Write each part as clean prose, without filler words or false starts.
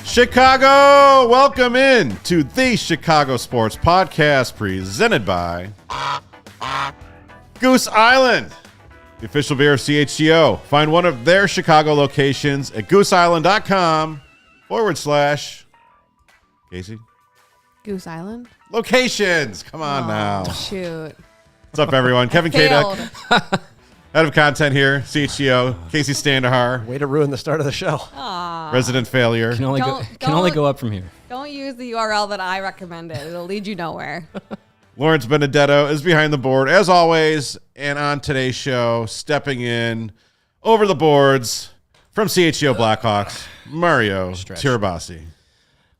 Chicago, welcome in to the Chicago Sports Podcast presented by Goose Island, the official beer of CHGO. Find one of their Chicago locations at gooseisland.com/Kacy. Goose Island? Locations. Come on now. Shoot. What's up, everyone? Kevin Kaduk, head of content here, CHGO. Kacy Standohar. Way to ruin the start of the show. Resident failure. Can only go up from here. Don't use the URL that I recommended. It'll lead you nowhere. Lawrence Benedetto is behind the board, as always. And on today's show, stepping in over the boards from CHGO Blackhawks, Mario Tirabassi.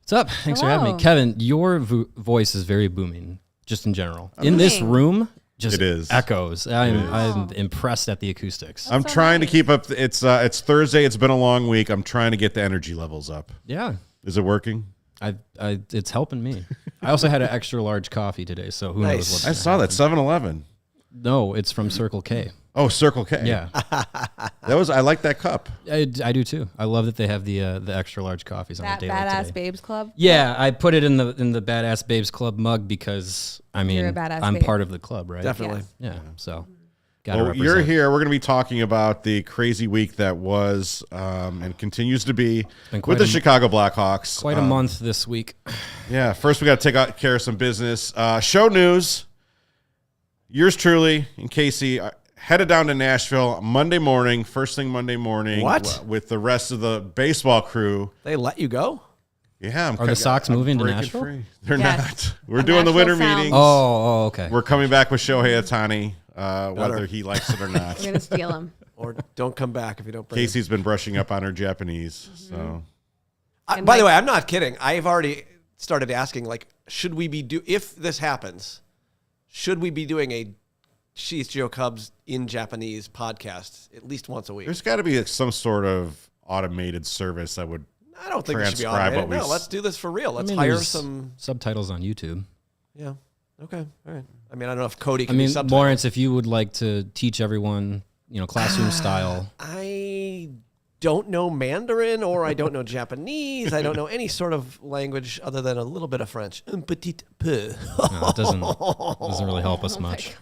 What's up? Thanks for having me. Kevin, your voice is very booming, just in general. In this room, just it is. Echoes. I'm impressed at the acoustics. I'm trying to keep up. It's Thursday. It's been a long week. I'm trying to get the energy levels up. Yeah. Is it working? It's helping me. I also had an extra large coffee today, so who knows what's I saw that 7-Eleven. No, it's from Circle K. Oh, Circle K. Yeah. I like that cup. I do too. I love that they have the extra large coffees on the daily Badass today. Babes Club? Yeah, I put it in the Badass Babes Club mug because I'm part of the club, right? Definitely. Yes. Yeah. So You're here. We're going to be talking about the crazy week that was and continues to be with the Chicago Blackhawks. Quite a month this week. Yeah. First, we got to take care of some business. Show news. Yours truly and Kacy headed down to Nashville Monday morning, first thing Monday morning. What? With the rest of the baseball crew. They let you go? Yeah. Are the Sox moving to Nashville? Free. They're Yes. not. We're doing the winter meetings. Oh, okay. We're coming back with Shohei Ohtani, whether he likes it or not. We're going to steal him. Or don't come back if you don't bring him. Kacy's been brushing up on her Japanese. So, by the way, I'm not kidding. I've already started asking, should we be if this happens, should we be doing a CHGO Cubs in Japanese podcast at least once a week? there's got to be some sort of automated service that would. I don't think it should be transcribe automated. what we No, let's do this for real. Let's hire there's some subtitles on YouTube. Yeah. Okay. All right. I mean, I don't know if Cody can be subtitled. Lawrence, if you would like to teach everyone, classroom style. I don't know Mandarin or I don't know Japanese. I don't know any sort of language other than a little bit of French. Un petit peu. No, it doesn't really help us much.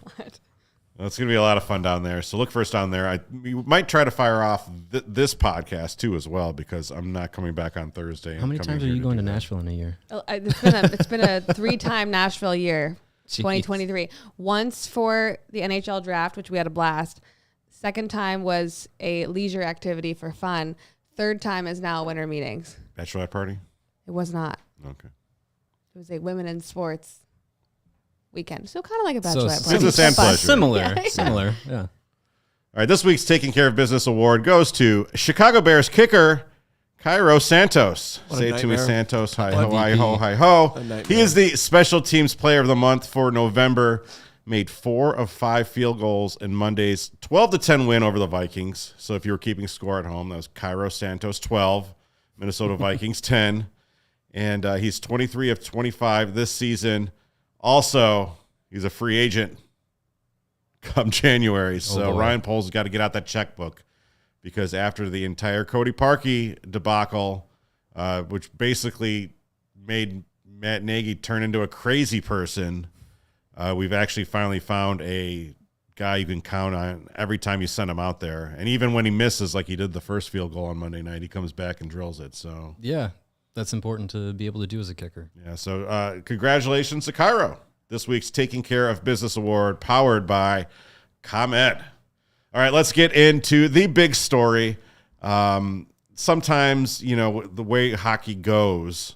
Well, it's going to be a lot of fun down there. So look for us down there. We might try to fire off this podcast too as well because I'm not coming back on Thursday. How many times are you going to Nashville in a year? It's been a 3-time Nashville year, 2023. Once for the NHL draft, which we had a blast. Second time was a leisure activity for fun. Third time is now winter meetings. Bachelorette party? It was not. Okay. It was a women in sports weekend. So kind of like a bachelorette party. Business and pleasure. Similar. Yeah. All right. This week's Taking Care of Business award goes to Chicago Bears kicker Cairo Santos. Say it to me, Santos. Hi ho, hi ho, hi ho. He is the Special Teams Player of the Month for November. Made 4 of 5 field goals in Monday's 12-10 win over the Vikings. So if you were keeping score at home, that was Cairo Santos 12, Minnesota Vikings 10. And he's 23 of 25 this season. Also, he's a free agent come January. So Ryan Poles has got to get out that checkbook because after the entire Cody Parkey debacle, which basically made Matt Nagy turn into a crazy person, we've actually finally found a guy you can count on every time you send him out there. And even when he misses, like he did the first field goal on Monday night, he comes back and drills it. So yeah, that's important to be able to do as a kicker. Yeah, so congratulations to Cairo. This week's Taking Care of Business Award powered by ComEd. All right, let's get into the big story. Sometimes, the way hockey goes,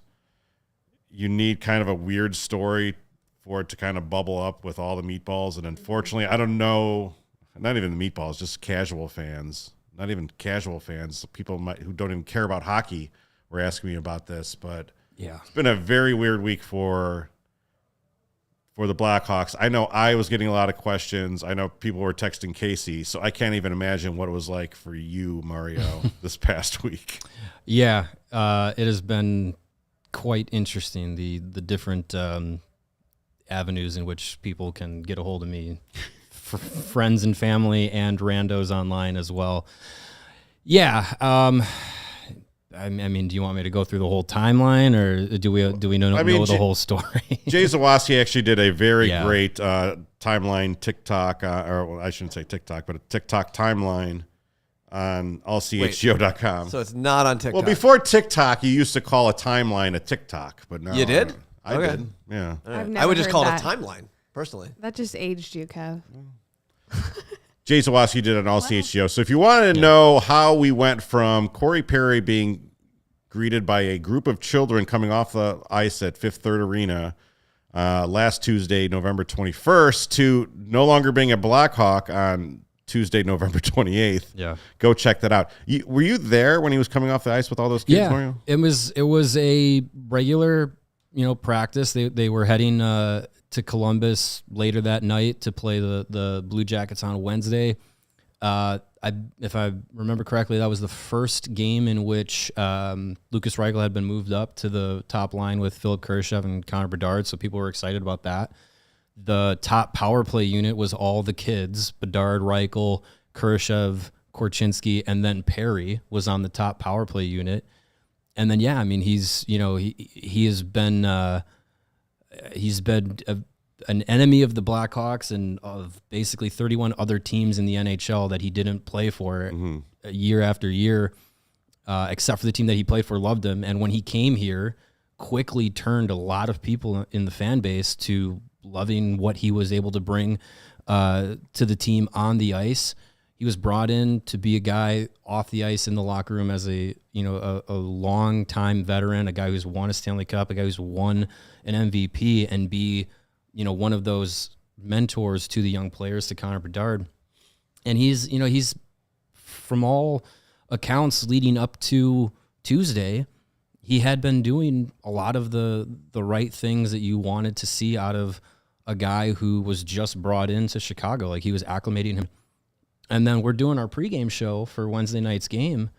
you need kind of a weird story for it to kind of bubble up with all the meatballs. And unfortunately, I don't know, not even the meatballs, just casual fans not even casual fans, people who don't even care about hockey were asking me about this. But yeah, it's been a very weird week for the Blackhawks. I know I was getting a lot of questions. I know people were texting Kacy, so I can't even imagine what it was like for you, Mario, this past week. Yeah, it has been quite interesting, the different avenues in which people can get a hold of me, friends and family and randos online as well. Yeah, I mean, do you want me to go through the whole timeline, or do we know the whole story? Jay Zawaski actually did a very great timeline TikTok, or I shouldn't say TikTok, but a TikTok timeline on ALLCITY.com. So it's not on TikTok. Well, before TikTok, you used to call a timeline a TikTok, but now you did. I did. Yeah, I would just call it a timeline personally. That just aged you, Kev. Jay Zawaski did it on ALLCITY. So if you wanted to know how we went from Corey Perry being greeted by a group of children coming off the ice at Fifth Third Arena last Tuesday, November 21st, to no longer being a Blackhawk on Tuesday, November 28th, go check that out. Were you there when he was coming off the ice with all those kids? Yeah, it was a regular practice. They were heading to Columbus later that night to play the Blue Jackets on Wednesday. If I remember correctly, that was the first game in which Lucas Reichel had been moved up to the top line with Philip Kurashev and Connor Bedard, so people were excited about that. The top power play unit was all the kids: Bedard, Reichel, Kurashev, Korchinski, and then Perry was on the top power play unit. And then I mean, he has been an enemy of the Blackhawks and of basically 31 other teams in the NHL that he didn't play for year after year, except for the team that he played for loved him. And when he came here, quickly turned a lot of people in the fan base to loving what he was able to bring to the team on the ice. He was brought in to be a guy off the ice in the locker room as a long-time veteran, a guy who's won a Stanley Cup, a guy who's won an MVP, and be one of those mentors to the young players, to Connor Bedard. And he's from all accounts leading up to Tuesday, he had been doing a lot of the right things that you wanted to see out of a guy who was just brought into Chicago. Like, he was acclimating him. And then we're doing our pregame show for Wednesday night's game,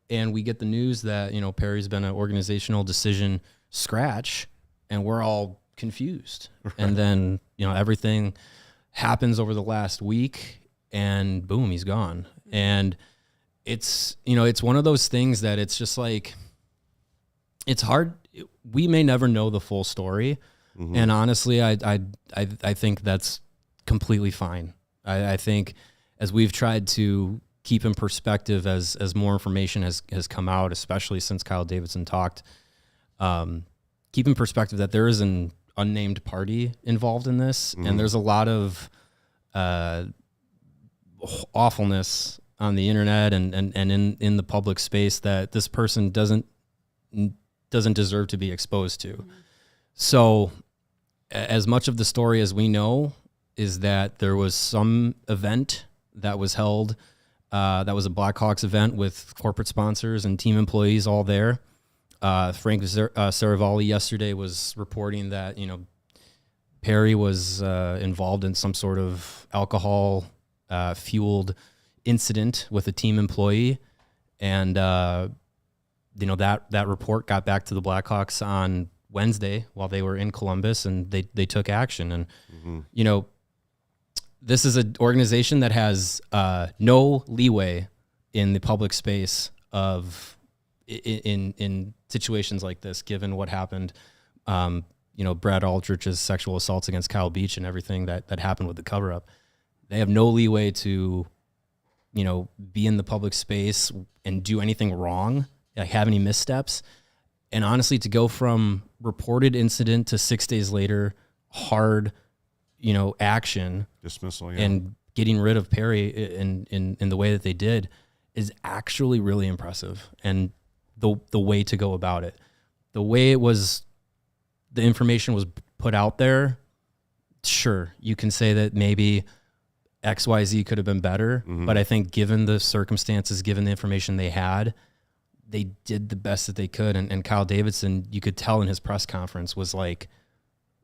and we get the news that, Perry's been an organizational decision scratch, and we're all confused. Right. And then, everything happens over the last week, and boom, he's gone. And it's one of those things that it's just like, it's hard. We may never know the full story. Mm-hmm. And honestly, I think that's completely fine. I think, as we've tried to keep in perspective as more information has come out, especially since Kyle Davidson talked, keep in perspective that there is an unnamed party involved in this, and there's a lot of awfulness on the internet and in the public space that this person doesn't deserve to be exposed to. So as much of the story as we know is that there was some event that was held, that was a Blackhawks event with corporate sponsors and team employees all there. Frank Saravalli yesterday was reporting that, Perry was involved in some sort of alcohol fueled incident with a team employee. And, that report got back to the Blackhawks on Wednesday while they were in Columbus, and they took action. And, this is an organization that has no leeway in the public space of in situations like this, given what happened. Brad Aldrich's sexual assaults against Kyle Beach and everything that happened with the cover-up. They have no leeway to, be in the public space and do anything wrong, like have any missteps. And honestly, to go from reported incident to 6 days later, hard action, dismissal, and getting rid of Perry in the way that they did is actually really impressive. And the way to go about it, the way the information was put out there, sure, you can say that maybe XYZ could have been better. But I think given the circumstances, given the information they had, they did the best that they could. And Kyle Davidson, you could tell in his press conference, was like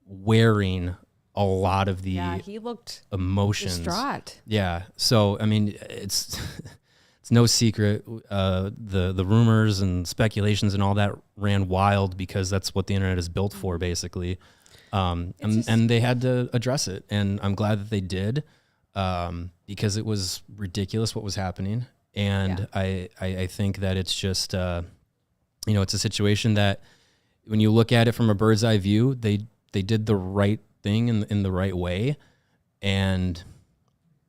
wearing a lot of the he looked emotions. distraught. Yeah. So, I mean, it's no secret. The rumors and speculations and all that ran wild because that's what the internet is built for, basically. And they had to address it. And I'm glad that they did, because it was ridiculous what was happening. And I think that it's just, it's a situation that when you look at it from a bird's eye view, they did the right thing in the right way. And,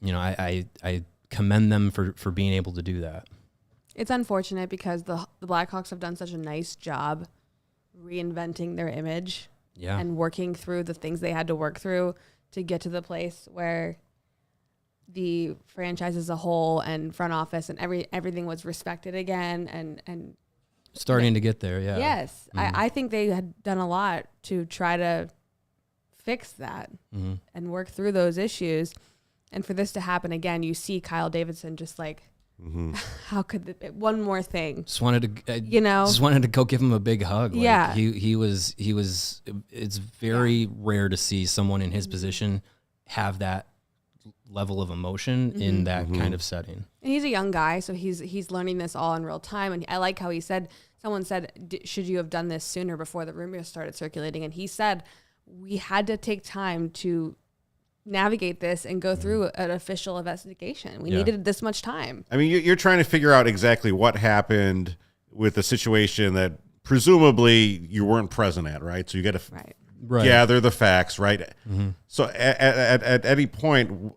I commend them for being able to do that. It's unfortunate because the Blackhawks have done such a nice job reinventing their image and working through the things they had to work through to get to the place where the franchise as a whole and front office and everything was respected again and starting to get there. Yeah. Yes. I think they had done a lot to try to fix that and work through those issues. And for this to happen again, you see Kyle Davidson just like, how could one more thing? Just wanted to go give him a big hug. Like, he was. It's very rare to see someone in his position have that level of emotion in that kind of setting. And he's a young guy, so he's learning this all in real time. And I like how he said, someone said, should you have done this sooner before the rumors started circulating? And he said, we had to take time to navigate this and go through an official investigation. We needed this much time. I mean, you're trying to figure out exactly what happened with the situation that presumably you weren't present at, right? So you got to gather the facts, right? So at any point,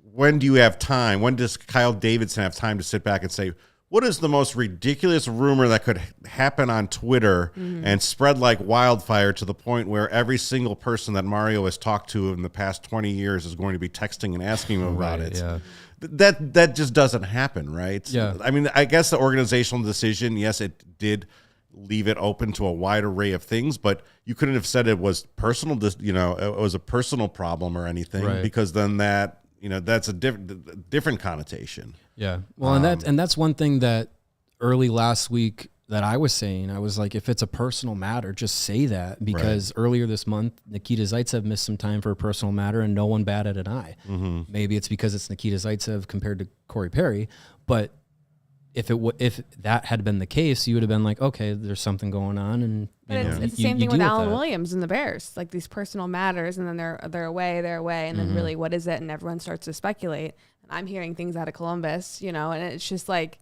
when do you have time? When does Kyle Davidson have time to sit back and say, what is the most ridiculous rumor that could happen on Twitter and spread like wildfire to the point where every single person that Mario has talked to in the past 20 years is going to be texting and asking him about it? Yeah. That just doesn't happen, right? Yeah. I mean, I guess the organizational decision, yes, it did leave it open to a wide array of things, but you couldn't have said it was personal, it was a personal problem or anything, because then that's a different connotation. Yeah. Well, and that's one thing that early last week that I was saying. I was like, if it's a personal matter, just say that, because earlier this month, Nikita Zaitsev missed some time for a personal matter and no one batted an eye. Maybe it's because it's Nikita Zaitsev compared to Corey Perry, but if that had been the case, you would have been like, okay, there's something going on, and it's the same thing with Alan Williams and the Bears, like these personal matters, and then they're away, and then really, what is it? And everyone starts to speculate. And I'm hearing things out of Columbus, and it's just like,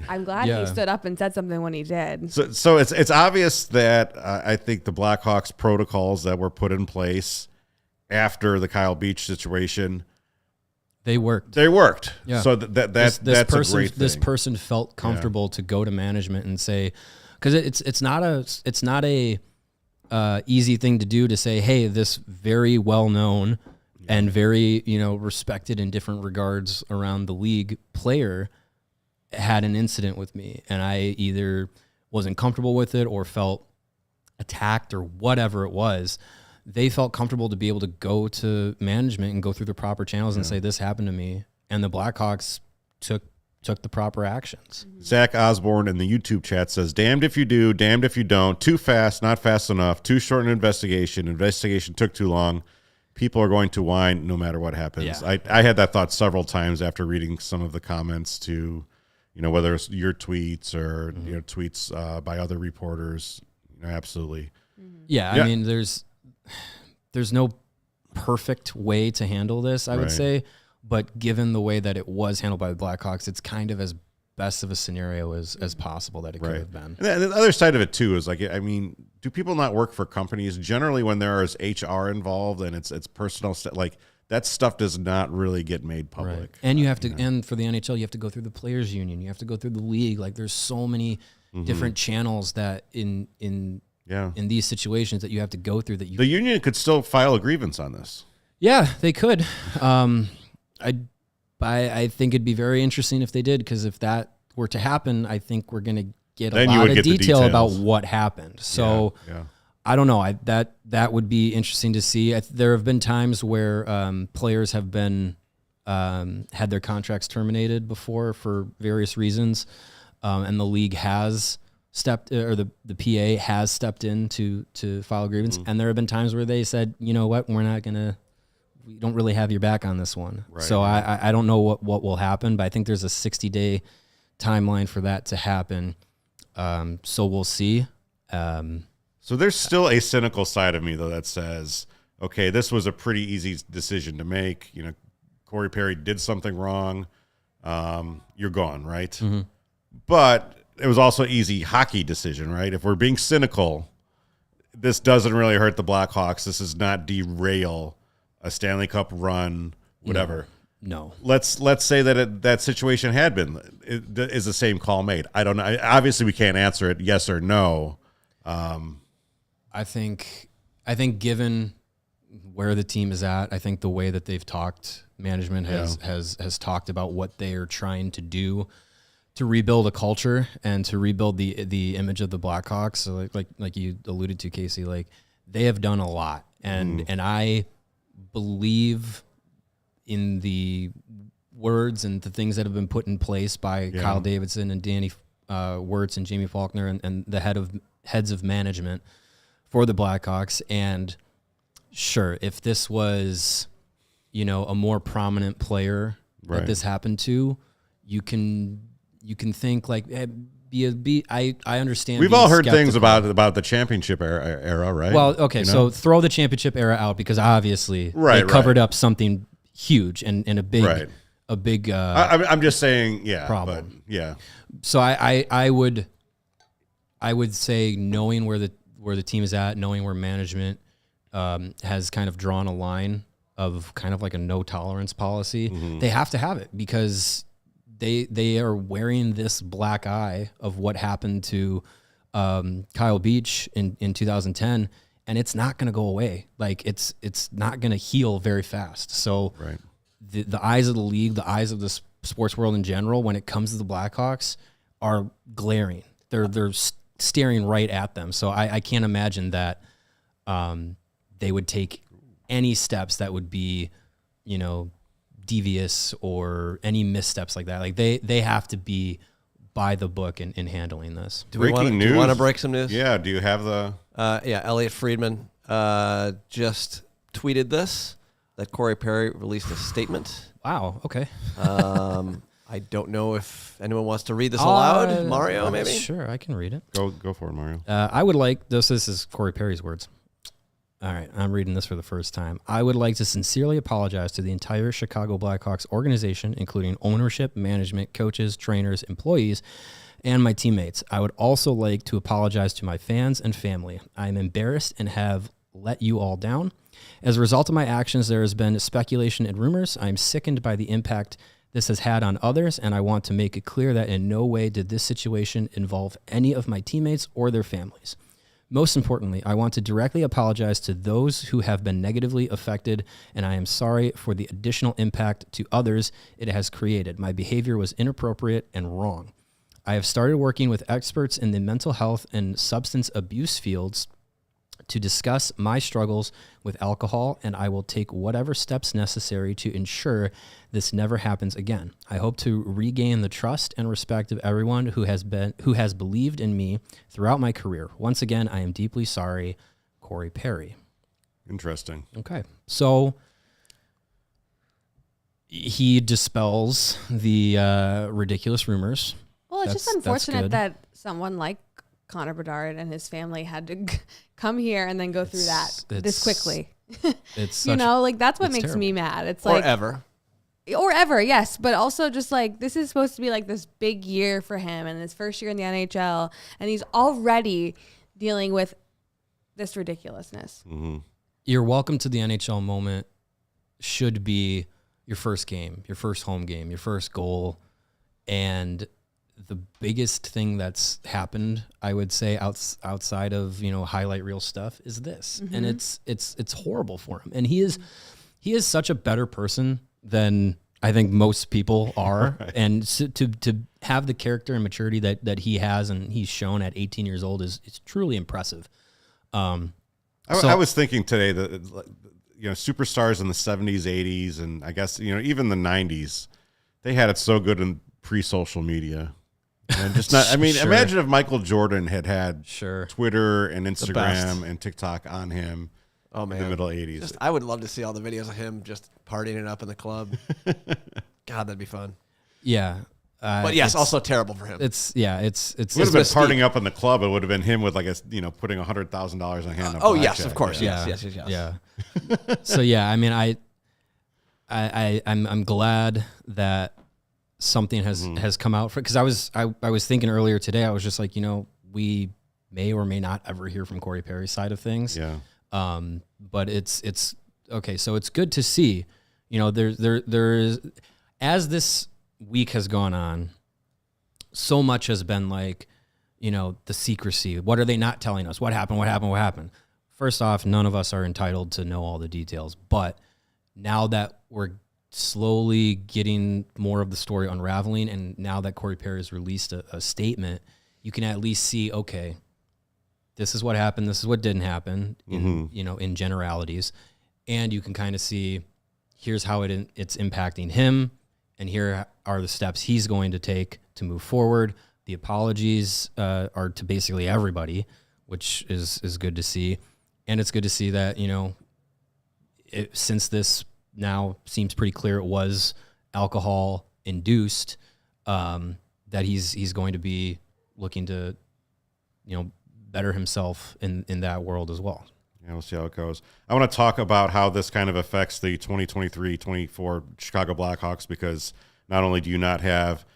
I'm glad he stood up and said something when he did. So it's obvious that I think the Blackhawks protocols that were put in place after the Kyle Beach situation, They worked. Yeah. So that's a great thing. This person felt comfortable to go to management and say, because it's not a easy thing to do to say, hey, this very well known and very respected in different regards around the league player had an incident with me, and I either wasn't comfortable with it or felt attacked or whatever it was. They felt comfortable to be able to go to management and go through the proper channels and say, this happened to me. And the Blackhawks took the proper actions. Zach Osborne in the YouTube chat says, damned if you do, damned if you don't. Too fast, not fast enough. Too short an investigation. Investigation took too long. People are going to whine no matter what happens. Yeah. I had that thought several times after reading some of the comments to, whether it's your tweets or tweets by other reporters. Absolutely. Yeah, I mean, there's no perfect way to handle this, I would say, but given the way that it was handled by the Blackhawks, it's kind of as best of a scenario as possible that it could have been. And the other side of it too is like, I mean, do people not work for companies? Generally, when there is HR involved and it's personal stuff, like that stuff does not really get made public. Right. And you have to, and for the NHL, you have to go through the players union. You have to go through the league. Like there's so many different channels that in these situations that you have to go through that the union could still file a grievance on this. Yeah, they could. I think it'd be very interesting if they did, because if that were to happen, I think we're going to get a lot of detail about what happened. So I don't know. That would be interesting to see. There have been times where players have been had their contracts terminated before for various reasons, and the league has stepped, or the PA has stepped in to file a grievance. And there have been times where they said, you know what, we don't really have your back on this one. Right. So I don't know what will happen, but I think there's a 60-day timeline for that to happen. So we'll see. So there's still a cynical side of me, though, that says, okay, this was a pretty easy decision to make. You know, Corey Perry did something wrong. You're gone, right? Mm-hmm. But it was also an easy hockey decision, right? If we're being cynical, this doesn't really hurt the Blackhawks. This does not derail a Stanley Cup run, whatever. No. Let's say that that situation had been. Is the same call made? I don't know. Obviously, we can't answer it yes or no. I think given where the team is at, I think the way that they've talked, management has talked about what they are trying to do to rebuild a culture and to rebuild the image of the Blackhawks. So like you alluded to, Kacy, like they have done a lot, and I believe in the words and the things that have been put in place by Kyle Davidson and Danny Wirtz and Jamie Faulkner and the heads of management for the Blackhawks. And sure, if this was, a more prominent player that this happened to, you can think like, I understand. We've all heard things about the championship era, right? Well, okay, so throw the championship era out, because obviously they covered up something huge and a big I'm just saying, problem. But, So I would say, knowing where the team is at, knowing where management has kind of drawn a line of kind of like a no tolerance policy, they have to have it, because they are wearing this black eye of what happened to Kyle Beach in 2010, and it's not going to go away. Like it's not going to heal very fast. So the eyes of the league, the eyes of the sports world in general, when it comes to the Blackhawks, are glaring. They're staring right at them. So I can't imagine that they would take any steps that would be, devious or any missteps like that. Like they have to be by the book in handling this. Breaking news. Do you want to break some news? Yeah. Do you have the? Elliot Friedman just tweeted this, that Corey Perry released a statement. Wow. Okay. I don't know if anyone wants to read this aloud. Mario, maybe? Sure, I can read it. Go for it, Mario. I would like this is Corey Perry's words. All right, I'm reading this for the first time. I would like to sincerely apologize to the entire Chicago Blackhawks organization, including ownership, management, coaches, trainers, employees, and my teammates. I would also like to apologize to my fans and family. I am embarrassed and have let you all down. As a result of my actions, there has been speculation and rumors. I am sickened by the impact this has had on others, and I want to make it clear that in no way did this situation involve any of my teammates or their families. Most importantly, I want to directly apologize to those who have been negatively affected, and I am sorry for the additional impact to others it has created. My behavior was inappropriate and wrong. I have started working with experts in the mental health and substance abuse fields to discuss my struggles with alcohol, and I will take whatever steps necessary to ensure this never happens again. I hope to regain the trust and respect of everyone who has believed in me throughout my career. Once again, I am deeply sorry, Corey Perry. Interesting. Okay. So he dispels the ridiculous rumors. Well, it's just unfortunate that someone like Connor Bedard and his family had to come here and then go through that this quickly. It's that's what makes terrible. Me mad. It's like or ever, yes, but also just like this is supposed to be like this big year for him and his first year in the NHL, and he's already dealing with this ridiculousness. Mm-hmm. Your welcome to the NHL moment should be your first game, your first home game, your first goal, and the biggest thing that's happened, I would say, outside of highlight reel stuff, is this, and it's horrible for him. And he is such a better person than I think most people are, right. And to have the character and maturity that he has and he's shown at 18 years old is truly impressive. I was thinking today that, superstars in the 70s, 80s, and I guess, even the 90s, they had it so good in pre-social media. And just not, imagine if Michael Jordan had Twitter and Instagram and TikTok on him in the middle 80s. I would love to see all the videos of him just partying it up in the club. God, that'd be fun. Yeah. But yes, also terrible for him. It would have been partying up in the club. It would have been him with putting $100,000 on hand. Yes, of course. Yes. Yeah. So I'm glad that something has come out because I was thinking earlier today. I was just like, we may or may not ever hear from Corey Perry's side of things. Yeah. But it's okay. So it's good to see. There is, as this week has gone on, so much has been like, the secrecy. What are they not telling us? What happened? First off, none of us are entitled to know all the details. But now that we're slowly getting more of the story unraveling, and now that Corey Perry has released a statement, you can at least see, okay, this is what happened. This is what didn't happen in generalities. And you can kind of see, here's how it's impacting him. And here are the steps he's going to take to move forward. The apologies are to basically everybody, which is good to see. And it's good to see that, since this now seems pretty clear it was alcohol induced, that he's going to be looking to, better himself in that world as well. Yeah, we'll see how it goes. I want to talk about how this kind of affects the 2023-24 Chicago Blackhawks, because not only do you not have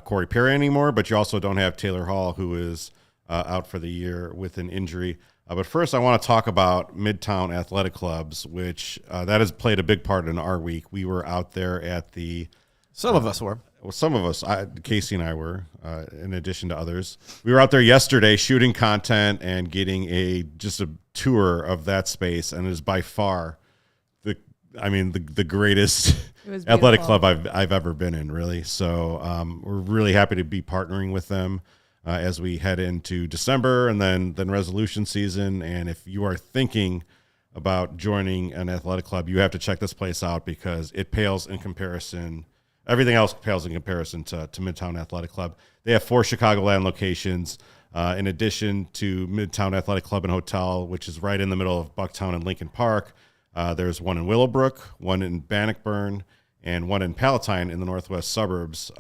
Corey Perry anymore, but you also don't have Taylor Hall, who is out for the year with an injury. But first, I want to talk about Midtown Athletic Clubs, which that has played a big part in our week. We were out there at the... Some of us were. Well, some of us, Kacy and I were, in addition to others. We were out there yesterday shooting content and getting just a tour of that space, and it is by far the greatest athletic club I've ever been in, really. So we're really happy to be partnering with them as we head into December and then resolution season. And if you are thinking about joining an athletic club, you have to check this place out because it pales in comparison. Everything else pales in comparison to Midtown Athletic Club. They have 4 Chicagoland locations, in addition to Midtown Athletic Club and Hotel, which is right in the middle of Bucktown and Lincoln Park. There's one in Willowbrook, one in Bannockburn, and one in Palatine in the northwest suburbs,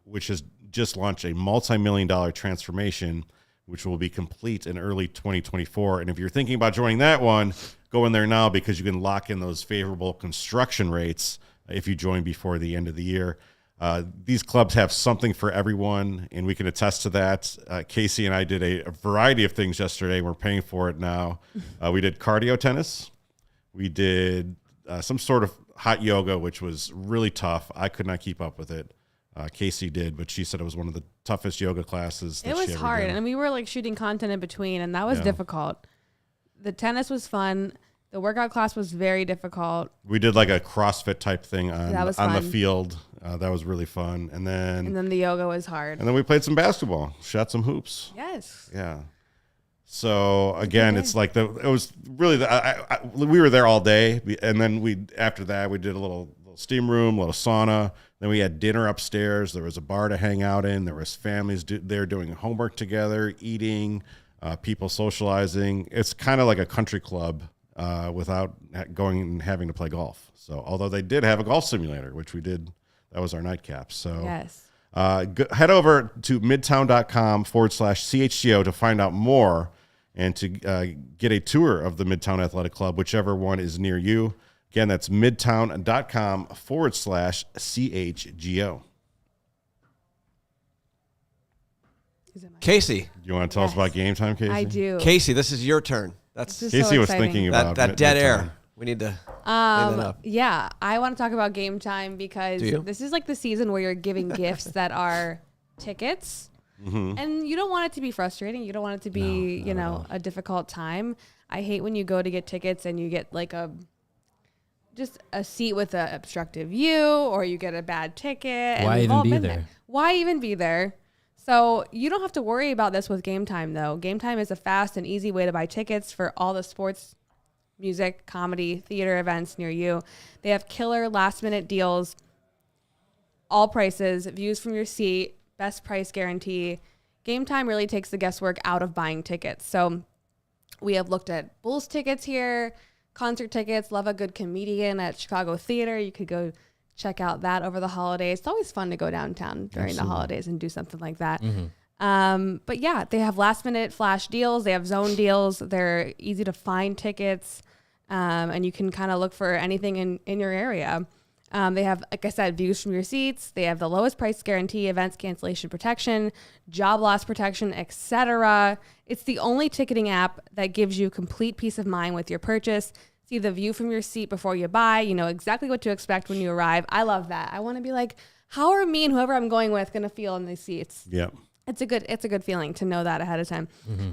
which has just launched a multi-million-dollar transformation, which will be complete in early 2024. And if you're thinking about joining that one, go in there now because you can lock in those favorable construction rates if you join before the end of the year. These clubs have something for everyone, and we can attest to that. Kacy and I did a variety of things yesterday. We're paying for it now. We did cardio tennis. We did some sort of hot yoga, which was really tough. I could not keep up with it. Kacy did, but she said it was one of the toughest yoga classes that it was she ever hard, did. And we were shooting content in between, and that was difficult. The tennis was fun. The workout class was very difficult. We did a CrossFit type thing on the fun. Field. That was really fun. And then the yoga was hard. And then we played some basketball, shot some hoops. Yes. Yeah. So again, it's it was really we were there all day, and then after that we did a little steam room, a little sauna. Then we had dinner upstairs. There was a bar to hang out in. There was families there doing homework together, eating, people socializing. It's kind of like a country club. Without going and having to play golf. So, although they did have a golf simulator, which we did, that was our nightcap. So, yes. Head over to midtown.com/CHGO to find out more and to get a tour of the Midtown Athletic Club, whichever one is near you. Again, that's midtown.com/CHGO. Kacy. You want to tell us about game time, Kacy? I do. Kacy, this is your turn. Kacy was thinking about that dead Midtown. air. We need to clean that up. Yeah, I want to talk about game time because this is the season where you're giving gifts that are tickets. Mm-hmm. And you don't want it to be frustrating. You don't want it to be, a difficult time. I hate when you go to get tickets and you get just a seat with an obstructive view, or you get a bad ticket. Why even be there? Why even be there? So you don't have to worry about this with Game Time, though. Game Time is a fast and easy way to buy tickets for all the sports music, comedy, theater events near you. They have killer last-minute deals, all prices, views from your seat, best price guarantee. Game Time really takes the guesswork out of buying tickets. So we have looked at Bulls tickets here, concert tickets, love a good comedian at Chicago Theater. You could go check out that over the holidays. It's always fun to go downtown during the holidays and do something like that. But yeah, they have last minute flash deals. They have zone deals. They're easy to find tickets. And you can kind of look for anything in your area. They have, like I said, views from your seats. They have the lowest price guarantee, events cancellation protection, job loss protection, etc. It's the only ticketing app that gives you complete peace of mind with your purchase. See the view from your seat before you buy. You know exactly what to expect when you arrive. I love that. I want to be like, how are me and whoever I'm going with going to feel in these seats? Yeah. It's a good feeling to know that ahead of time.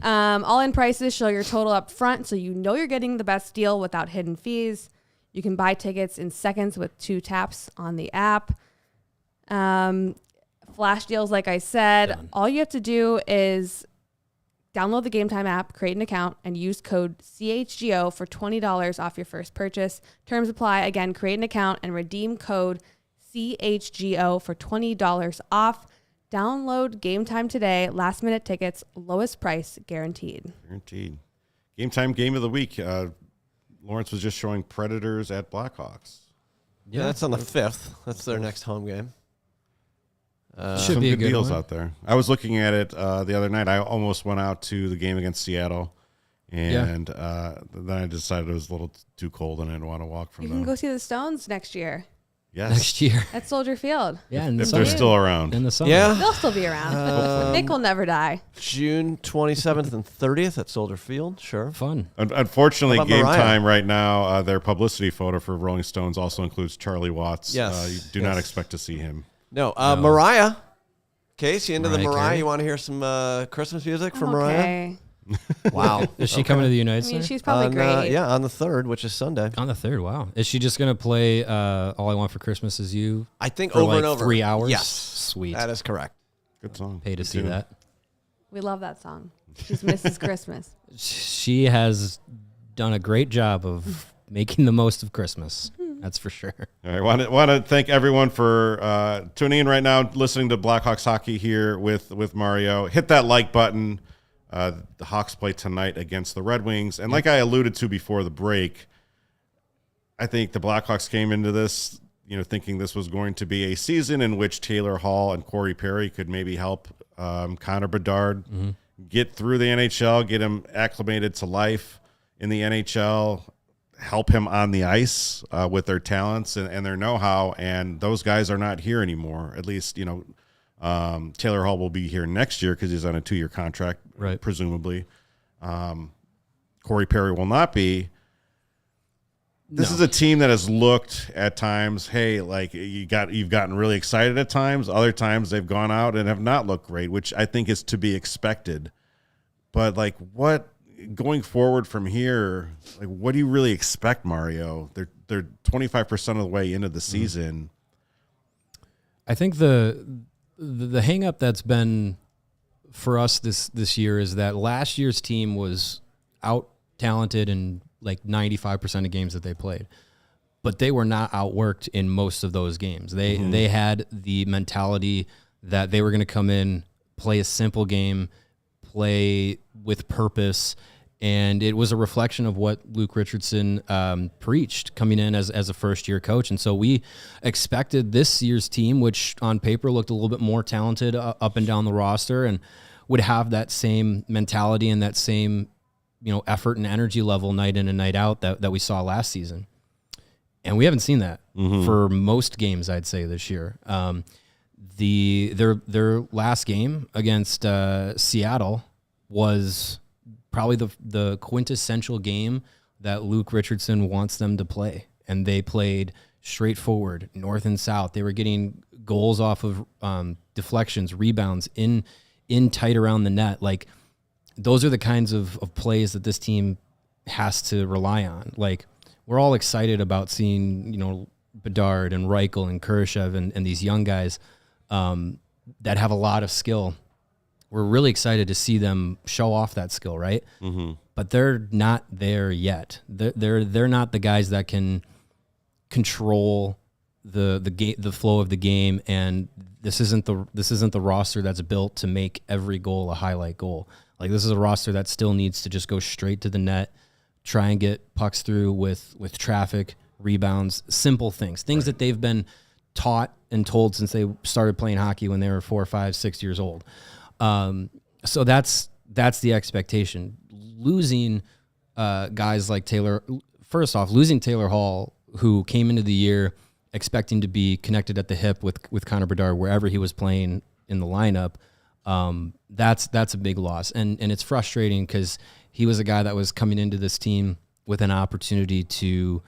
All-in prices show your total up front, so you know you're getting the best deal without hidden fees. You can buy tickets in seconds with 2 taps on the app. Flash deals, like I said, all you have to do is download the Game Time app, create an account, and use code CHGO for $20 off your first purchase. Terms apply. Again, create an account and redeem code CHGO for $20 off. Download Game Time today. Last minute tickets, lowest price guaranteed. Guaranteed. Game Time game of the week. Lawrence was just showing Predators at Blackhawks. Yeah, that's on the 5th. That's their next home game. Should Some be a good good deals one. out there. I was looking at it the other night. I almost went out to the game against Seattle, and then I decided it was a little too cold and I didn't want to walk from You them. can go see the Stones next year Yes, Next year. at Soldier Field. Yeah, in the if summer. they're still around. In the summer. Yeah. They'll still be around. Nick will never die. June 27th and 30th at Soldier Field. Sure. Fun. Unfortunately, How about Game Mariah? Time right now, their publicity photo for Rolling Stones also includes Charlie Watts. Yes, You do not expect to see him. No, Mariah. Case, you into the Mariah Mariah? Carey? You want to hear some Christmas music from I'm Mariah? okay. Wow. Is she coming to the United I States? mean, she's probably on, great. yeah, on the 3rd, which is Sunday. On the 3rd, wow. Is she just going to play All I Want for Christmas Is You I think for over like and over. 3 hours? Yes. Sweet. That is correct. Good song. Pay to Good see tune. that. We love that song. She's Mrs. Christmas. She has done a great job of making the most of Christmas. That's for sure. All right, want to thank everyone for tuning in right now, listening to Blackhawks hockey here with Mario. Hit that like button. The Hawks play tonight against the Red Wings, and like I alluded to before the break, I think the Blackhawks came into this, thinking this was going to be a season in which Taylor Hall and Corey Perry could maybe help Connor Bedard get through the NHL, get him acclimated to life in the NHL. Help him on the ice with their talents and their know-how, and those guys are not here anymore. At least, Taylor Hall will be here next year because he's on a 2-year contract, Right. presumably. Corey Perry will not be. This No. is a team that has looked at times, hey, like you've gotten really excited at times. Other times they've gone out and have not looked great, which I think is to be expected. But like what going forward from here, like what do you really expect, Mario? They're 25% of the way into the season. I think the hang up that's been for us this year is that last year's team was out talented in like 95% of games that they played, but they were not outworked in most of those games. They had the mentality that they were going to come in, play a simple game, play with purpose. And it was a reflection of what Luke Richardson preached coming in as a first-year coach. And so we expected this year's team, which on paper looked a little bit more talented up and down the roster and would have that same mentality and that same effort and energy level night in and night out that we saw last season. And we haven't seen that for most games, I'd say, this year. Their last game against Seattle was probably the quintessential game that Luke Richardson wants them to play. And they played straightforward, north and south. They were getting goals off of deflections, rebounds in tight around the net. Like, those are the kinds of plays that this team has to rely on. Like, we're all excited about seeing, Bedard and Reichel and Kurashev and these young guys that have a lot of skill. we're really excited to see them show off that skill, right? Mm-hmm. But they're not there yet. They're not the guys that can control the flow of the game, and this isn't the roster that's built to make every goal a highlight goal. Like, this is a roster that still needs to just go straight to the net, try and get pucks through with traffic, rebounds, simple things that they've been taught and told since they started playing hockey when they were 4, 5, 6 years old. So that's the expectation. Losing guys like Taylor, first off, losing Taylor Hall, who came into the year expecting to be connected at the hip with Connor Bedard wherever he was playing in the lineup, that's a big loss. And it's frustrating because he was a guy that was coming into this team with an opportunity to,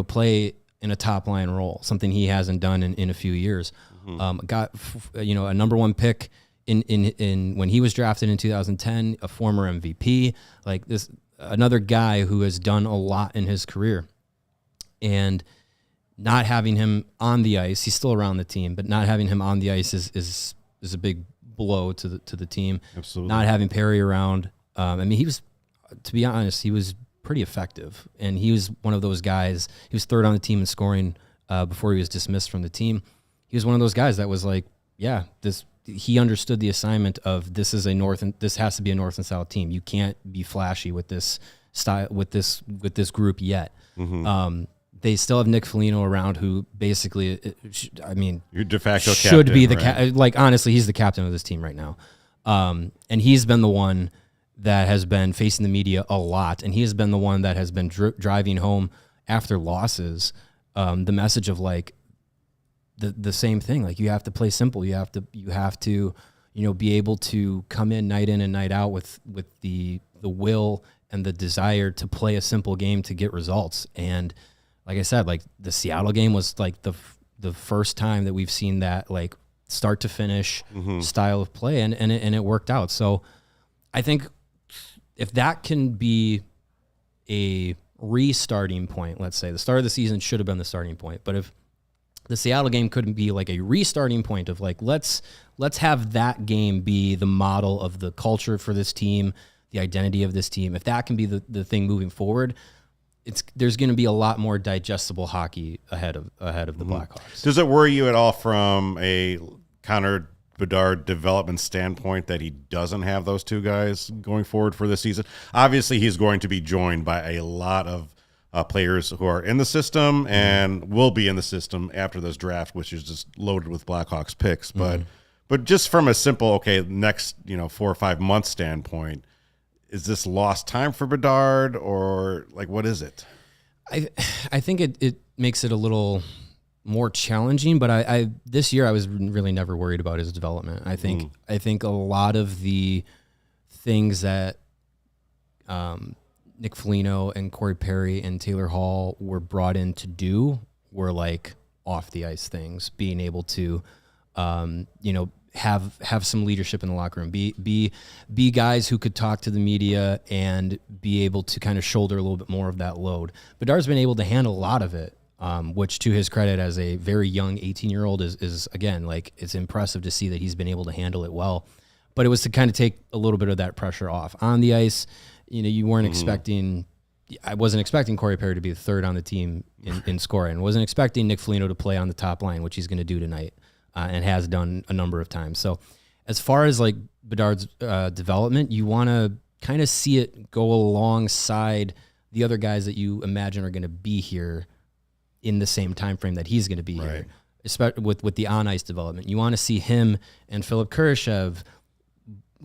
play in a top line role, something he hasn't done in a few years. Mm-hmm. Got, a number one pick in when he was drafted in 2010, a former MVP, like this, another guy who has done a lot in his career. And not having him on the ice, he's still around the team, but not having him on the ice is a big blow to the team. Absolutely. Not having Perry around. He was, to be honest, he was pretty effective, and he was one of those guys. He was third on the team in scoring before he was dismissed from the team. He was one of those guys that was like, yeah, he understood the assignment of this has to be a north and south team. You can't be flashy with this style, with this group yet. Mm-hmm. They still have Nick Foligno around, who basically, your de facto should captain, be the right? Honestly, he's the captain of this team right now, and he's been the one that has been facing the media a lot, and he has been the one that has been driving home after losses the message of like the same thing. Like, you have to play simple. You have to be able to come in and night out with the will and the desire to play a simple game to get results. And like I said, like, the Seattle game was like the first time that we've seen that, like, start to finish style of play, and it worked out. So I think if that can be a restarting point, let's say the start of the season should have been the starting point, but if the Seattle game couldn't be like a restarting point of like, let's have that game be the model of the culture for this team, the identity of this team. If that can be the thing moving forward, there's going to be a lot more digestible hockey ahead of the Blackhawks. Does it worry you at all from a Connor Bedard development standpoint that he doesn't have those two guys going forward for this season? Obviously, he's going to be joined by a lot of players who are in the system and will be in the system after this draft, which is just loaded with Blackhawks picks. But just from a simple, next 4 or 5 month standpoint, is this lost time for Bedard, or like, what is it? I think it makes it a little more challenging, but I this year I was really never worried about his development. I think a lot of the things that Nick Foligno and Corey Perry and Taylor Hall were brought in to do were like off the ice things, being able to have some leadership in the locker room, be guys who could talk to the media and be able to kind of shoulder a little bit more of that load. Bedard's been able to handle a lot of it, which, to his credit, as a very young 18-year-old is again, like, it's impressive to see that he's been able to handle it well. But it was to kind of take a little bit of that pressure off on the ice. You weren't expecting. I wasn't expecting Corey Perry to be the third on the team in scoring. Wasn't expecting Nick Foligno to play on the top line, which he's going to do tonight. And has done a number of times. So as far as like Bedard's development, you want to kind of see it go alongside the other guys that you imagine are going to be here in the same time frame that he's going to be here, especially with the on-ice development. You want to see him and Philip Kurashev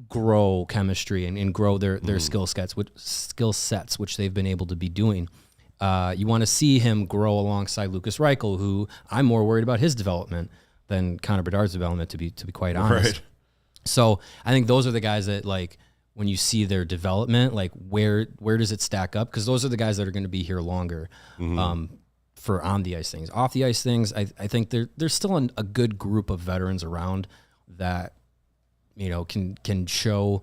grow chemistry and grow their skill sets, which they've been able to be doing. You want to see him grow alongside Lucas Reichel, who I'm more worried about his development than Connor Bedard's development, to be quite honest. Right. So I think those are the guys that, like, when you see their development, like, where does it stack up? Because those are the guys that are going to be here longer for on the ice things. Off the ice things, I think there's still a good group of veterans around that can show,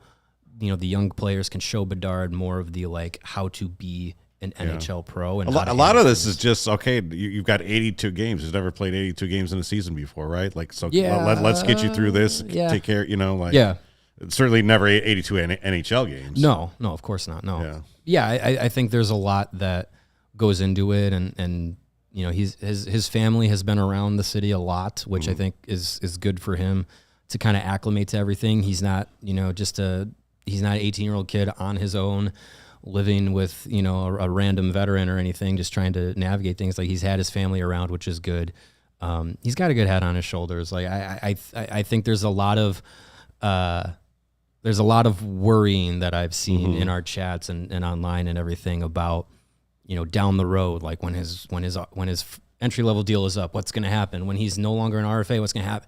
the young players can show Bedard more of the, like, how to be an NHL pro. And a lot of this is just, you've got 82 games. He's never played 82 games in a season before, right? Like, so let's get you through this, take care, Certainly never 82 NHL games. No, of course not. No. Yeah. I think there's a lot that goes into it, and you know, his family has been around the city a lot, which I think is good for him to kind of acclimate to everything. He's not, you know, he's not an 18-year-old kid on his own living with, you know, a random veteran or anything, just trying to navigate things. Like, he's had his family around, which is good. He's got a good head on his shoulders. Like, I think there's a lot of worrying that I've seen in our chats and online and everything about, you know, down the road, like when his entry level deal is up, what's going to happen when he's no longer an RFA? What's going to happen?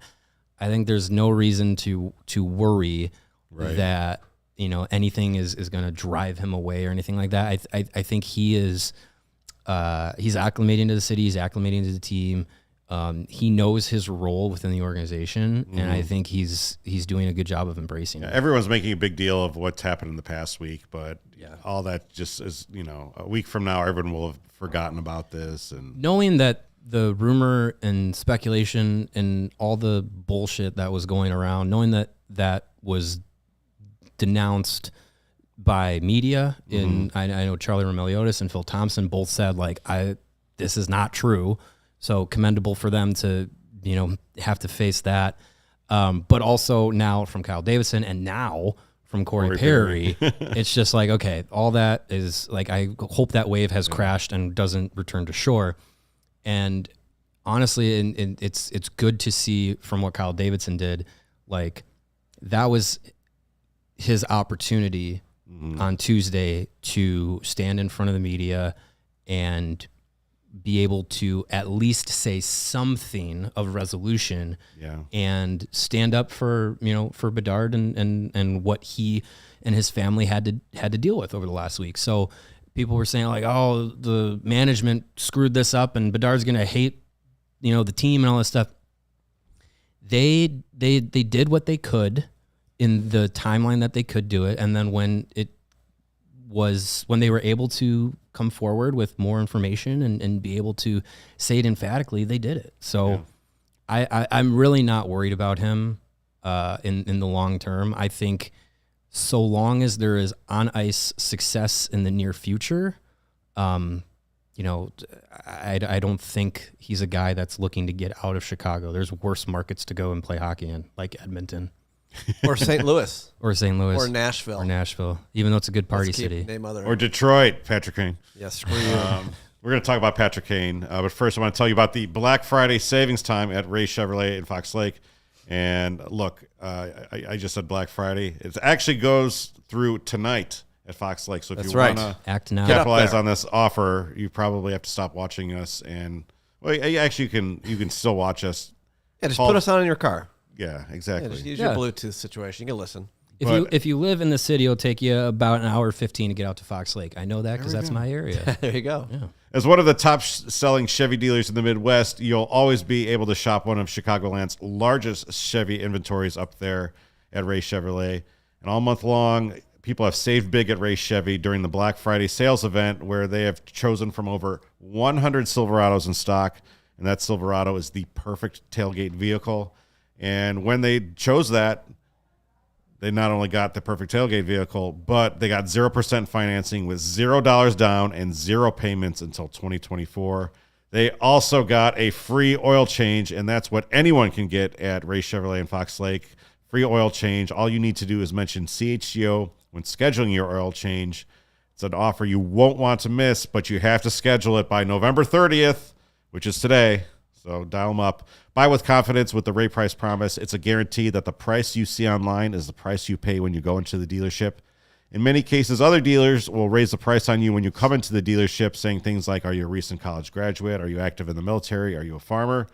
I think there's no reason to worry that, you know, anything is going to drive him away or anything like that. I think he is he's acclimating to the city, he's acclimating to the team. He knows his role within the organization, and I think he's doing a good job of embracing it. Everyone's making a big deal of what's happened in the past week, but all that just is, you know, a week from now, everyone will have forgotten about this. And knowing that the rumor and speculation and all the bullshit that was going around, knowing that was denounced by media, I know Charlie Romeliotis and Phil Thompson both said, like, this is not true. So commendable for them to, you know, have to face that. But also now from Kyle Davidson and now from Corey Perry, it's just like, okay, all that is like, I hope that wave has crashed and doesn't return to shore. And honestly, and it's good to see from what Kyle Davidson did, like, that was his opportunity on Tuesday to stand in front of the media and be able to at least say something of resolution and stand up for, you know, for Bedard and what he and his family had to deal with over the last week. So people were saying, like, oh, the management screwed this up and Bedard's going to hate, you know, the team and all this stuff. They did what they could in the timeline that they could do it. And then when they were able to come forward with more information and be able to say it emphatically, they did it. So I'm really not worried about him in the long term. I think so long as there is on ice success in the near future, you know, I don't think he's a guy that's looking to get out of Chicago. There's worse markets to go and play hockey in, like Edmonton. Or St. Louis. Or St. Louis. Or Nashville. Even though it's a good party city. Or Detroit, Patrick Kane. Yes, screw you. We're going to talk about Patrick Kane. But first, I want to tell you about the Black Friday savings time at Ray Chevrolet in Fox Lake. And look, I just said Black Friday. It actually goes through tonight at Fox Lake. So if you want to capitalize on this offer, you probably have to stop watching us. And, well, actually, you can still watch us. Yeah, just put us on in your car. Yeah, exactly. Yeah, just use your Bluetooth situation. You can listen. If you live in the city, it'll take you about an hour 15 to get out to Fox Lake. I know that because that's my area. There you go. Yeah. As one of the top-selling Chevy dealers in the Midwest, you'll always be able to shop one of Chicagoland's largest Chevy inventories up there at Ray Chevrolet. And all month long, people have saved big at Ray Chevy during the Black Friday sales event, where they have chosen from over 100 Silverados in stock, and that Silverado is the perfect tailgate vehicle. And when they chose that, they not only got the perfect tailgate vehicle, but they got 0% financing with $0 down and 0 payments until 2024. They also got a free oil change, and that's what anyone can get at Ray Chevrolet in Fox Lake. Free oil change. All you need to do is mention CHGO when scheduling your oil change. It's an offer you won't want to miss, but you have to schedule it by November 30th, which is today. So dial them up. Buy with confidence with the Ray Price Promise. It's a guarantee that the price you see online is the price you pay when you go into the dealership. In many cases, other dealers will raise the price on you when you come into the dealership, saying things like, are you a recent college graduate? Are you active in the military? Are you a farmer?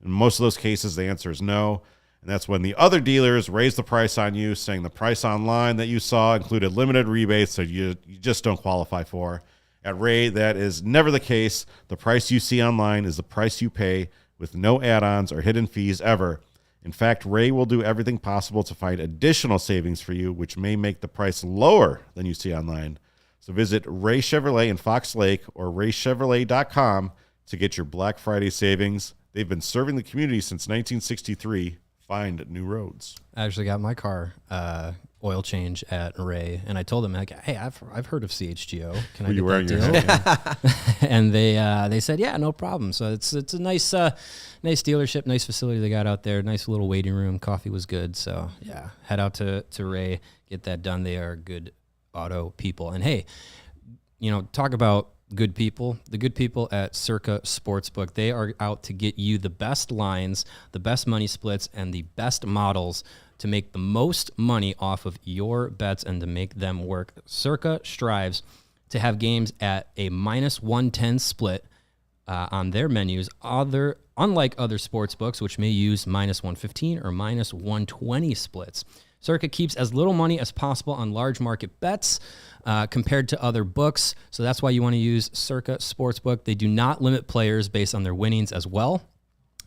In most of those cases, the answer is no. And that's when the other dealers raise the price on you, saying the price online that you saw included limited rebates that you just don't qualify for. At Ray, that is never the case. The price you see online is the price you pay, with no add-ons or hidden fees ever. In fact, Ray will do everything possible to find additional savings for you, which may make the price lower than you see online. So visit Ray Chevrolet in Fox Lake or raychevrolet.com to get your Black Friday savings. They've been serving the community since 1963, find new roads. I actually got my car oil change at Ray, and I told them, like, hey, I've heard of CHGO. Can I get that deal? And they said, yeah, no problem. So it's a nice dealership, nice facility they got out there, nice little waiting room. Coffee was good. So yeah, head out to Ray, get that done. They are good auto people. And hey, talk about good people. The good people at Circa Sportsbook, they are out to get you the best lines, the best money splits, and the best models to make the most money off of your bets and to make them work. Circa strives to have games at a -110 split on their menus, unlike other sports books, which may use -115 or -120 splits. Circa keeps as little money as possible on large market bets compared to other books, so that's why you want to use Circa Sportsbook. They do not limit players based on their winnings as well.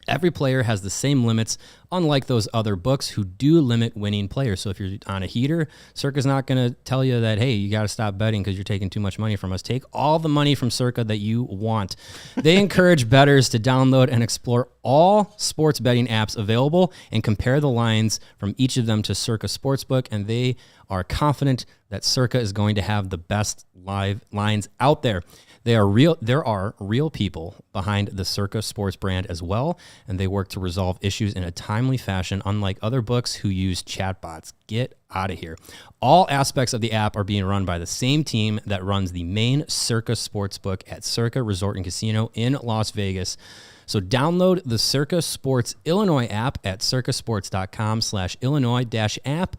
Every player has the same limits, unlike those other books who do limit winning players. So if you're on a heater, Circa's not going to tell you that, hey, you got to stop betting because you're taking too much money from us. Take all the money from Circa that you want. They encourage bettors to download and explore all sports betting apps available and compare the lines from each of them to Circa Sportsbook, and they are confident that Circa is going to have the best live lines out there. There are real people behind the Circa Sports brand as well, and they work to resolve issues in a timely fashion, unlike other books who use chatbots. Get out of here. All aspects of the app are being run by the same team that runs the main Circa Sportsbook at Circa Resort and Casino in Las Vegas. So download the Circa Sports Illinois app at circasports.com/Illinois-app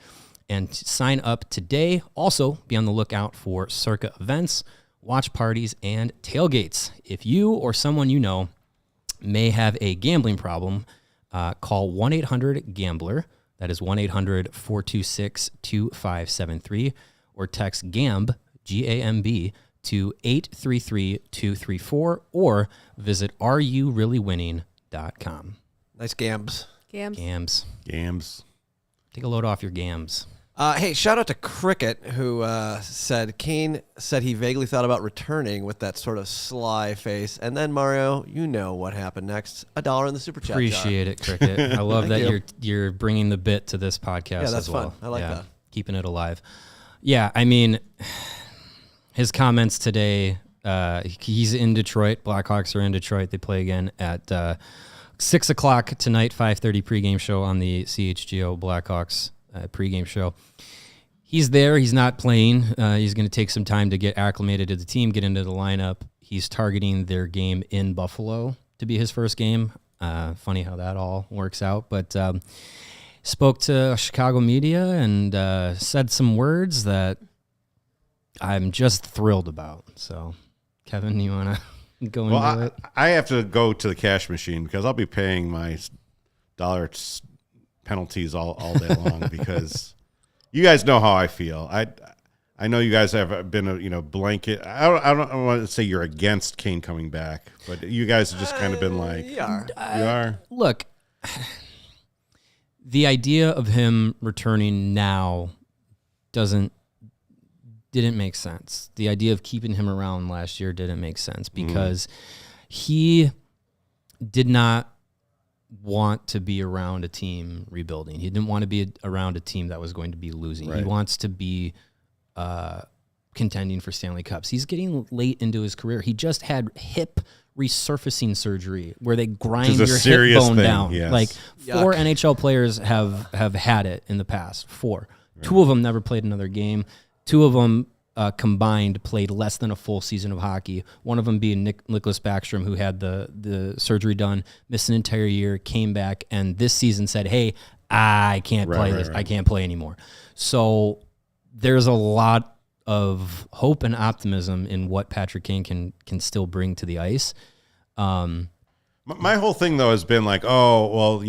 and sign up today. Also, be on the lookout for Circa events, watch parties, and tailgates. If you or someone you know may have a gambling problem, call 1-800-GAMBLER. That is 1-800-426-2573, or text GAMB, G-A-M-B, to 833-234, or visit areyourreallywinning.com. Nice gams. Gams. Take a load off your gams. Hey, shout out to Cricket, who said Kane said he vaguely thought about returning with that sort of sly face. And then, Mario, you know what happened next. $1 in the super chat. Appreciate it, Cricket. I love that you're bringing the bit to this podcast. Yeah, that's as well. fun. I like that. Keeping it alive. Yeah, I mean, his comments today, he's in Detroit. Blackhawks are in Detroit. They play again at 6 o'clock tonight, 5:30 pregame show on the CHGO Blackhawks pregame show. He's there. He's not playing. He's going to take some time to get acclimated to the team, get into the lineup. He's targeting their game in Buffalo to be his first game. Funny how that all works out. But spoke to Chicago media and said some words that I'm just thrilled about. So, Kevin, you want to go into it? I have to go to the cash machine because I'll be paying my dollar penalties all day long because you guys know how I feel. I know you guys have been a blanket. I don't want to say you're against Kane coming back, but you guys have just kind of been like, You are. You are. Look, the idea of him returning now didn't make sense. The idea of keeping him around last year didn't make sense because he did not want to be around a team rebuilding. He didn't want to be around a team that was going to be losing. Right. He wants to be contending for Stanley Cups. He's getting late into his career. He just had hip resurfacing surgery where they grind your hip bone down. Yes. Like Yuck. 4 NHL players have had it in the past. 4. Right. 2 of them never played another game. 2 of them combined played less than a full season of hockey. One of them being Nicholas Backstrom, who had the surgery done, missed an entire year, came back, and this season said, hey, I can't play this. I can't play anymore. So there's a lot of hope and optimism in what Patrick Kane can still bring to the ice. My whole thing, though, has been like, oh, well,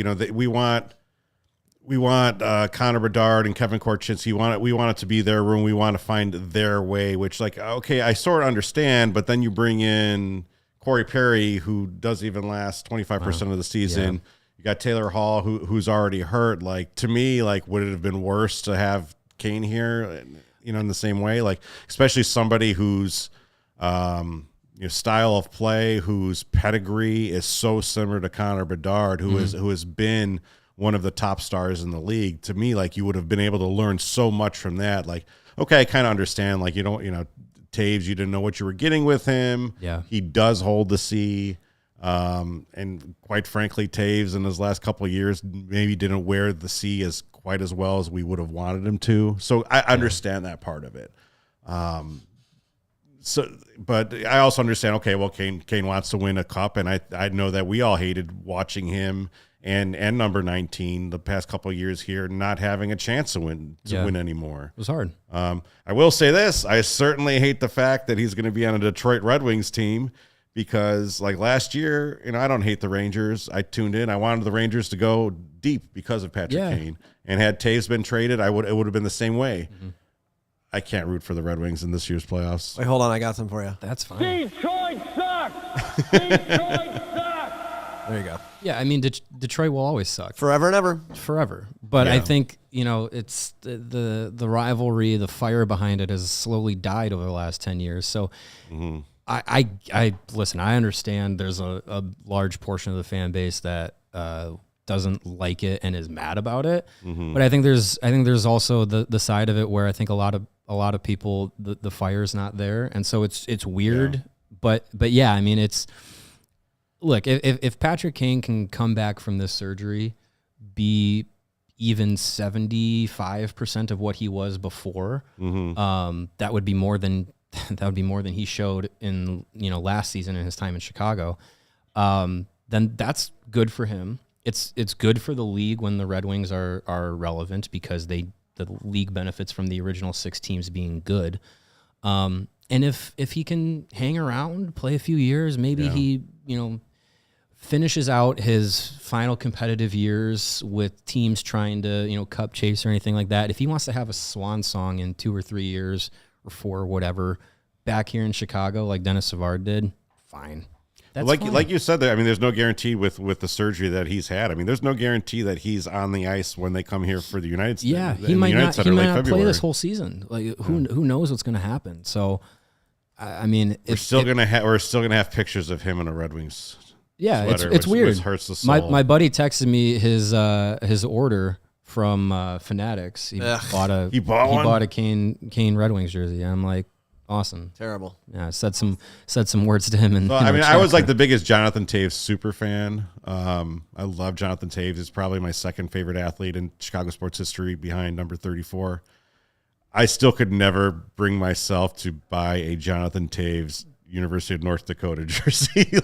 we want Connor Bedard and Kevin Korchinski. We want it to be their room. We want to find their way, which, like, okay, I sort of understand, but then you bring in Corey Perry, who doesn't even last 25% of the season. Yeah. You got Taylor Hall, who's already hurt. Like, to me, like, would it have been worse to have Kane here, in the same way? Like, especially somebody whose style of play, whose pedigree is so similar to Connor Bedard, who has been one of the top stars in the league. To me, like, you would have been able to learn so much from that. Like, okay, I kind of understand. Like, Taves, you didn't know what you were getting with him. Yeah. He does hold the C. And quite frankly, Taves in his last couple of years maybe didn't wear the C as quite as well as we would have wanted him to. So I understand that part of it. But I also understand, okay, well, Kane wants to win a cup, and I know that we all hated watching him and number 19 the past couple of years here not having a chance to win anymore. It was hard. I will say this. I certainly hate the fact that he's going to be on a Detroit Red Wings team, because like last year, I don't hate the Rangers. I tuned in. I wanted the Rangers to go deep because of Patrick Kane. And had Taves been traded, it would have been the same way. Mm-hmm. I can't root for the Red Wings in this year's playoffs. Wait, hold on. I got some for you. That's fine. Detroit sucks! Detroit sucks! There you go. Yeah, I mean, Detroit will always suck. Forever and ever. Forever. But I think, it's the rivalry, the fire behind it has slowly died over the last 10 years. So I listen, I understand there's a large portion of the fan base that doesn't like it and is mad about it. Mm-hmm. But I think there's also the side of it where I think a lot of people, the fire's not there. And so it's weird. Yeah. But yeah, I mean, look, if Patrick Kane can come back from this surgery, be even 75% of what he was before, that would be more than he showed in last season in his time in Chicago. Then that's good for him. It's good for the league when the Red Wings are relevant, because the league benefits from the original 6 teams being good. And if he can hang around, play a few years, maybe he finishes out his final competitive years with teams trying to cup chase or anything like that. If he wants to have a swan song in 2 or 3 years or 4 or whatever back here in Chicago like Dennis Savard did, fine. That's fine. Like you said there, I mean, there's no guarantee with the surgery that he's had. I mean, there's no guarantee that he's on the ice when they come here for the United States. Yeah, he might not play this whole season. Like, who knows what's going to happen? So, I mean, we're still gonna have pictures of him in a Red Wings. Yeah, sweater, it's weird. Which hurts the soul. My buddy texted me his order from Fanatics. He bought a Kane Red Wings jersey. I'm like, awesome. Terrible. Yeah, I said some words to him. I was like the biggest Jonathan Taves super fan. I love Jonathan Taves. He's probably my second favorite athlete in Chicago sports history, behind number 34. I still could never bring myself to buy a Jonathan Taves University of North Dakota jersey.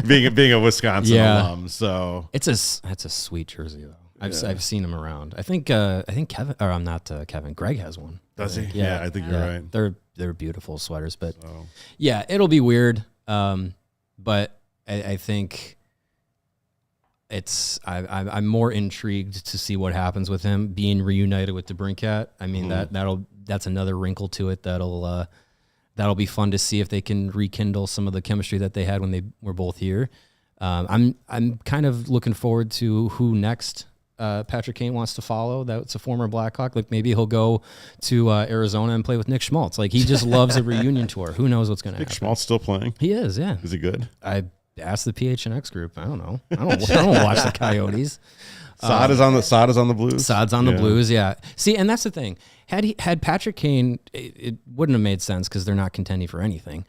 being a Wisconsin alum. So that's a sweet jersey though. I've seen them around. I think Kevin, or I'm not Kevin. Greg has one. Does he? Yeah, I think you're right. They're beautiful sweaters, but it'll be weird. But I think I'm more intrigued to see what happens with him being reunited with DeBrincat. I mean, that's another wrinkle to it that'll be fun to see if they can rekindle some of the chemistry that they had when they were both here. I'm kind of looking forward to who next Patrick Kane wants to follow. That's a former Blackhawk. Like, maybe he'll go to Arizona and play with Nick Schmaltz. Like, he just loves a reunion tour. Who knows what's going to happen? Nick Schmaltz still playing? He is, yeah. Is he good? I asked the PHNX group. I don't know. I don't watch the Coyotes. Saad is on the Blues. Saad's on the Blues, yeah. See, and that's the thing. Had Patrick Kane, it wouldn't have made sense because they're not contending for anything.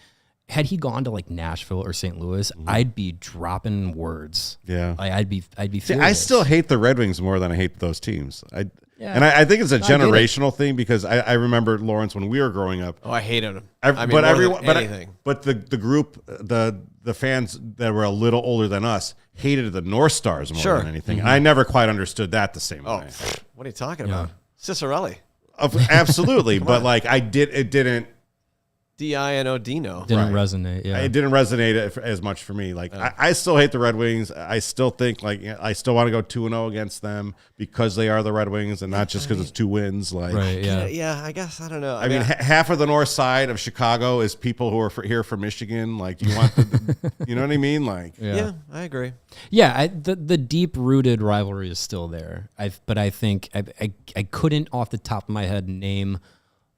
Had he gone to like Nashville or St. Louis, I'd be dropping words. Yeah, I'd be. See, I still hate the Red Wings more than I hate those teams. I think it's a generational thing, because I remember, Lawrence, when we were growing up. Oh, I hated them. But the group, the fans that were a little older than us hated the North Stars more than anything. And I never quite underred that the same way. What are you talking about? Cicerelli. Absolutely, but like it didn't. Dino. Didn't resonate. Yeah, it didn't resonate as much for me. Like, I still hate the Red Wings. I still think I still want to go 2-0 against them because they are the Red Wings, and not just because it's 2 wins. Like, right? Yeah. I guess I don't know. I mean, half of the north side of Chicago is people who are here from Michigan. Like, you want you know what I mean? Like, yeah, I agree. Yeah, the deep rooted rivalry is still there. But I think I couldn't off the top of my head name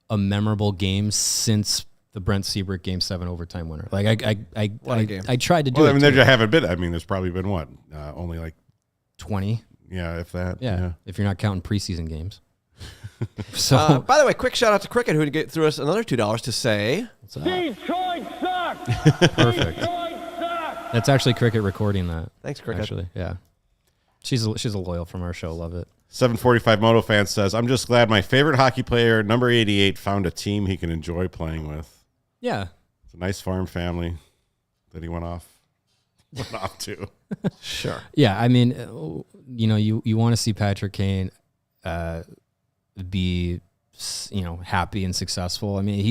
a memorable game since the Brent Seabrook Game 7 overtime winner. Like, I tried to do it. I mean, there haven't been. I mean, there's probably been only like 20. Yeah, if that. Yeah, if you're not counting preseason games. So, by the way, quick shout out to Cricket who threw us another $2 to say. Detroit sucks. Perfect. Detroit sucks. That's actually Cricket recording that. Thanks, Cricket. Actually, yeah. She's a loyal from our show. Love it. 745 Moto fan says, I'm just glad my favorite hockey player, number 88, found a team he can enjoy playing with. Yeah. It's a nice farm family that he went off to. Sure. Yeah, I mean, you want to see Patrick Kane be, happy and successful. I mean,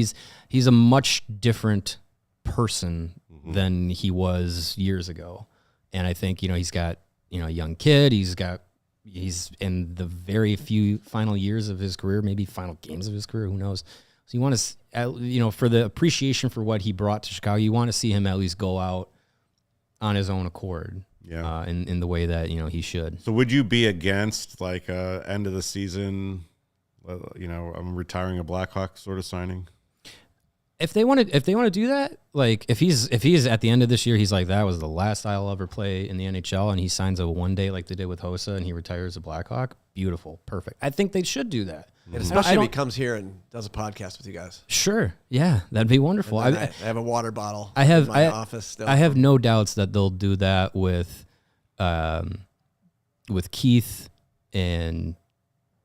he's a much different person than he was years ago. And I think, he's got, a young kid. He's in the very few final years of his career, maybe final games of his career, who knows. So you want to, for the appreciation for what he brought to Chicago, you want to see him at least go out on his own accord. Yeah. In the way that, he should. So would you be against like end of the season, I'm retiring a Blackhawk sort of signing? If they want to do that, like if he's at the end of this year, he's like, that was the last I'll ever play in the NHL, and he signs a 1 day like they did with Hossa, and he retires a Blackhawk. Beautiful, perfect. I think they should do that, and especially if he comes here and does a podcast with you guys. Sure, yeah, that'd be wonderful. I have a water bottle. In my office still. I have no doubts that they'll do that with Keith and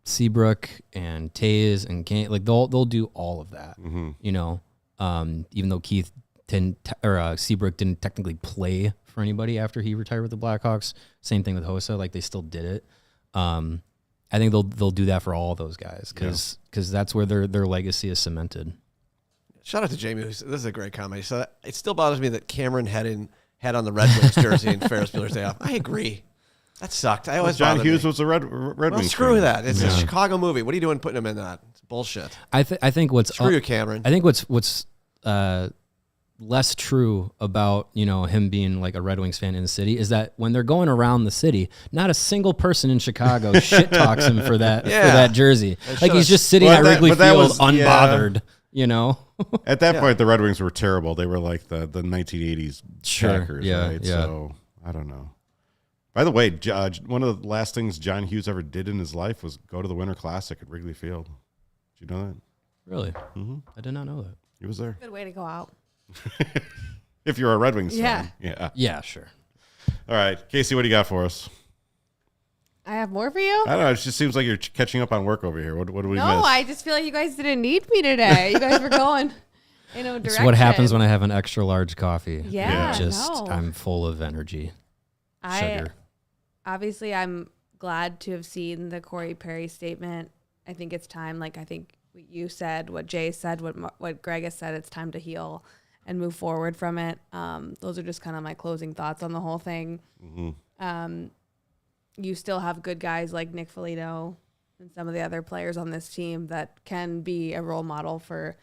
Seabrook and Taze and Kane. Like they'll do all of that. Even though Seabrook didn't technically play for anybody after he retired with the Blackhawks. Same thing with Hossa. Like they still did it. I think they'll do that for all of those guys because that's where their legacy is cemented. Shout out to Jamie. This is a great comment. So it still bothers me that Cameron had on the Red Wings jersey in Ferris Bueller's Day Off. I agree. That sucked. John Hughes was a Red Wings. Screw that. It's a Chicago movie. What are you doing putting him in that? It's bullshit. I think what's screw you, Cameron. I think what's less true about him being like a Red Wings fan in the city is that when they're going around the city, not a single person in Chicago shit talks him for that jersey. Like he's just sitting at Wrigley Field unbothered. At that point, the Red Wings were terrible. They were like the 1980s Packers, right? So I don't know. By the way, one of the last things John Hughes ever did in his life was go to the Winter Classic at Wrigley Field. Did you know that? Really? Mm-hmm. I did not know that. He was there. Good way to go out. If you're a Red Wings fan. Yeah, sure. All right. Kacy, what do you got for us? I have more for you? I don't know. It just seems like you're catching up on work over here. What do we miss? No, I just feel like you guys didn't need me today. You guys were going in a direction. It's what happens when I have an extra large coffee. Yeah. I'm full of energy. Sugar. Obviously, I'm glad to have seen the Corey Perry statement. I think it's time. Like, I think what you said, what Jay said, what Greg has said, it's time to heal and move forward from it. Those are just kind of my closing thoughts on the whole thing. Mm-hmm. You still have good guys like Nick Foligno and some of the other players on this team that can be a role model for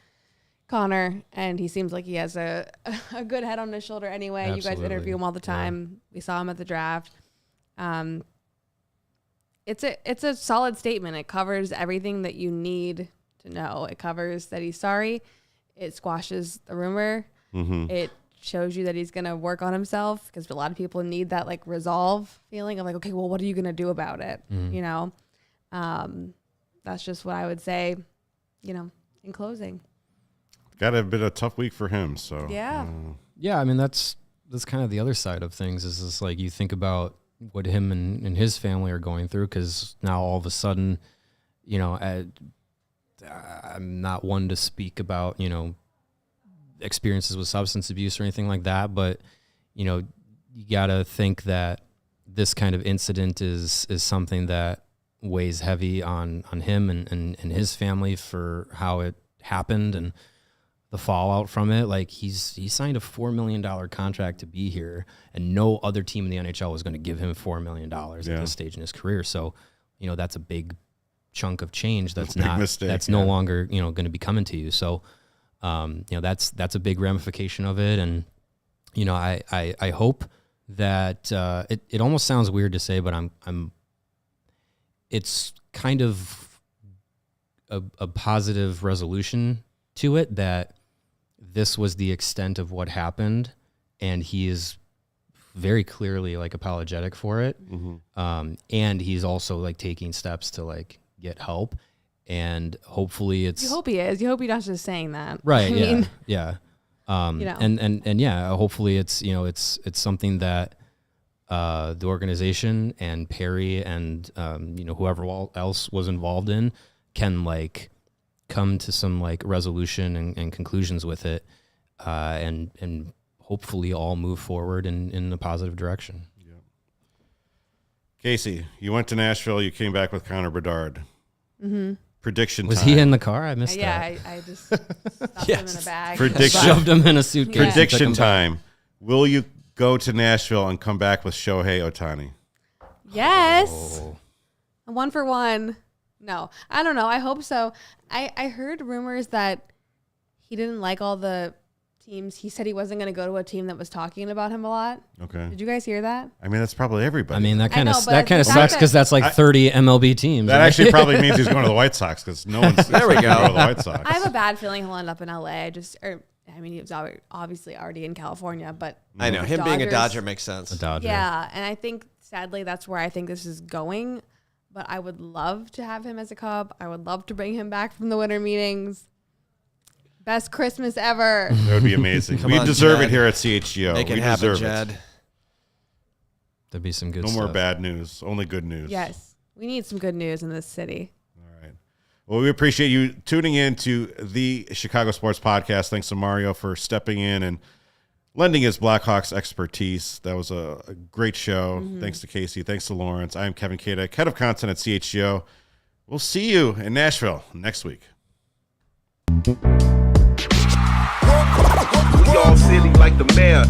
Connor, and he seems like he has a good head on his shoulder anyway. Absolutely. You guys interview him all the time. Yeah. We saw him at the draft. It's a solid statement. It covers everything that you need to know. It covers that he's sorry. It squashes the rumor. Mm-hmm. It shows you that he's going to work on himself because a lot of people need that like resolve feeling of like, okay, well, what are you going to do about it? Mm-hmm. That's just what I would say, in closing. Got a bit of a tough week for him. So yeah. Yeah. I mean, that's kind of the other side of things is just like you think about what him and his family are going through. Cause now all of a sudden, I'm not one to speak about, experiences with substance abuse or anything like that. But, you gotta think that this kind of incident is something that weighs heavy on him and his family for how it happened and the fallout from it. Like he signed a $4 million contract to be here, and no other team in the NHL was going to give him $4 million at this stage in his career. So, that's a big chunk of change that's no longer, going to be coming to you. So, that's a big ramification of it. And, I hope that, it almost sounds weird to say, but it's kind of a positive resolution to it that this was the extent of what happened, and he is very clearly like apologetic for it. And he's also like taking steps to like get help, and hopefully it's. You hope he is. You hope he's not just saying that. Right. I Yeah. mean, Yeah. you know. And yeah, hopefully it's, you know, it's something that the organization and Perry and, you know, whoever else was involved in can like come to some like resolution and conclusions with it, and hopefully all move forward in a positive direction. Kacy, you went to Nashville. You came back with Connor Bedard. Prediction Was time. he in the car? I missed Yeah, that. I just stuffed him in a bag. Shoved him in a suitcase. Yeah. and took Prediction him back. time. Will you go to Nashville and come back with Shohei Ohtani? Yes. Oh. 1 for 1. No, I don't know. I hope so. I heard rumors that he didn't like all the teams. He said he wasn't going to go to a team that was talking about him a lot. Okay. Did you guys hear that? I mean, that's probably everybody. I mean, that kind know, of but the fact sucks because that's like 30 MLB teams. that right? actually probably means he's going to the White Sox because no one's There we expecting go. to to the White Sox. I have a bad feeling he'll end up in LA. I mean, he was obviously already in California, but I know the him being a Dodgers- Dodger makes sense. A Dodger. Yeah, and I think sadly that's where I think this is going. But I would love to have him as a Cub. I would love to bring him back from the winter meetings. Best Christmas ever. That would be amazing. Come We on, deserve Jed. it here at CHGO. Make it we happen, deserve Jed. it. There'd be some good No stuff. more bad news. Only good news. Yes, we need some good news in this city. All right. Well, we appreciate you tuning in to the Chicago Sports Podcast. Thanks to Mario for stepping in and lending his Blackhawks expertise. That was a great show. Thanks to Kacy. Thanks to Lawrence. I'm Kevin Kaduk, head of content at CHGO. We'll see you in Nashville next week. We all silly like the mayor.